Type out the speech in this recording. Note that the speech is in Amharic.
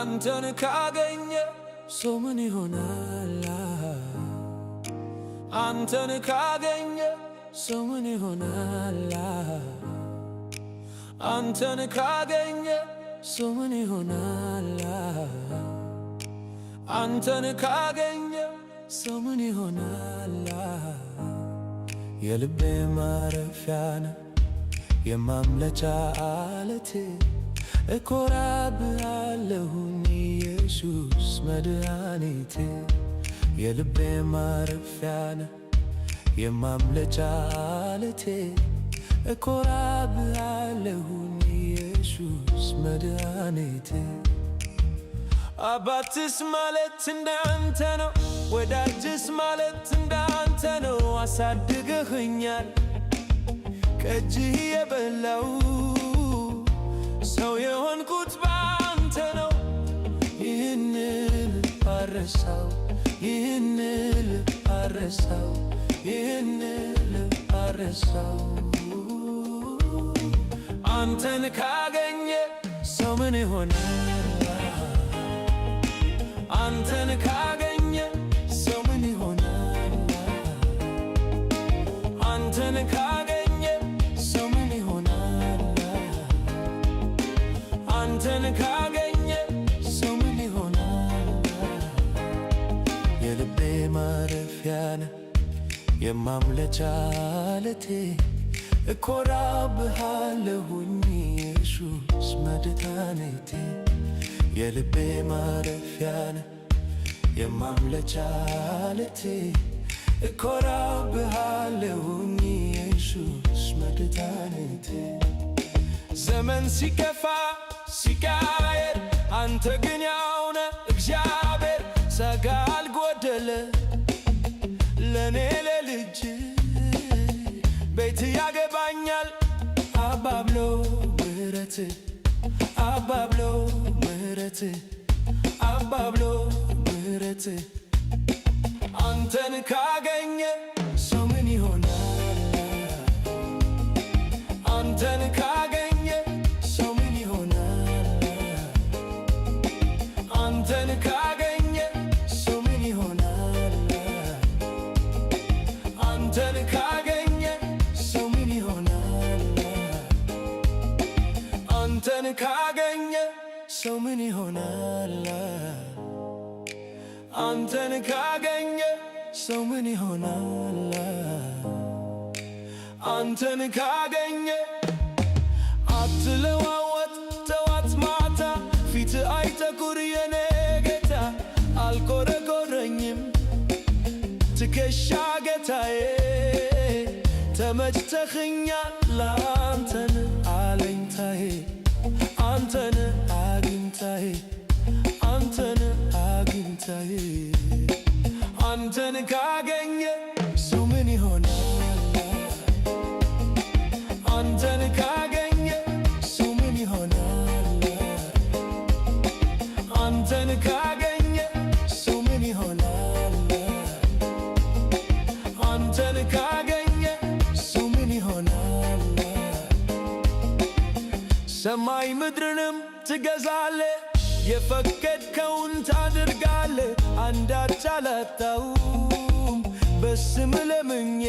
አንተን ካገኘ ሰው ምን ይሆናል? አንተን ካገኘ ሰው ምን ይሆናል? አንተን ካገኘ ሰው ምን ይሆናል? አንተን ካገኘ ሰው ምን ይሆናል? የልቤ ማረፊያ ነህ የማምለጫ ዓለቴ እኮራብሃለሁኝ ኢየሱስ መድኃኒቴ የልቤ ማረፊያ ነህ የማምለጫ ዓለቴ እኮራብሃለሁኝ ኢየሱስ መድኃኒቴ አባትስ ማለት እንዳንተ ነው ወዳጅስ ማለት እንዳንተ ነው አሳድገኸኛል ከእጅህ የበላው ሰው የሆንኩት ባንተ ነው ይህንን አረሳው ይህንን አረሳው ይህንን አረሳው አንተን ካገኘ ሰው ምን ይሆናል? አንተን ካገኘ ሰው ምን ይሆናል? አንተን ካገኘ ሰው ምን ይሆናል? አንተን ካገኘ ሰው ምን ይሆናል? የልቤ ማረፊያ ነህ የማምለጫ ዓለቴ እኮራብሃለሁኝ ኢየሱስ መድኃኒቴ የልቤ ማረፊያ ነህ የማምለጫ ዓለቴ እኮራብሃለሁኝ ኢየሱስ መድኃኒቴ ዘመን ሲከፋ ሲቃየር አንተ ግን ያው ነህ እግዚአብሔር ጸጋ አልጎደለ ለኔ ለልጅ ቤት ያገባኛል አባብሎ ምሕረት አባብሎ ምሕረት አባብሎ ምሕረት አንተን ካገኘ ሰው ምን ይሆናል? አንተን ካገኘ ሰው ምን ይሆናል? አንተን ካገኘ ሰው ምን ይሆናል? አንተን ካገኘ ሰው ምን ይሆናል? አንተን ካገኘ ሰው ምን ይሆናል? አንተን ካገኘ ሰው ምን ይሆናል? አንተን ካገኘ አትለዋወጥ ጠዋት ማታ ፊት አይጠቁር የኔ ጌታ አልቆረቆረኝም ትከሻ ጌታዬ ተመችተኸኛል አንተን አለኝታዬ አንተን አግኝታዬ አንተን አግኝታዬ አንተን ካገኘ ሰው ምን ይሆናል? አንተን ካገኘ ሰው ምን ይሆናል? አንተን ካገኘ ሰው ምን ይሆናል? አንተን ካገኘ ሰው ምን ይሆናል? ሰማይ ምድርንም ትገዛለህ የፈቀድከውን ታደርጋለህ አንዳች አላጣሁም በስምህ ለምኜ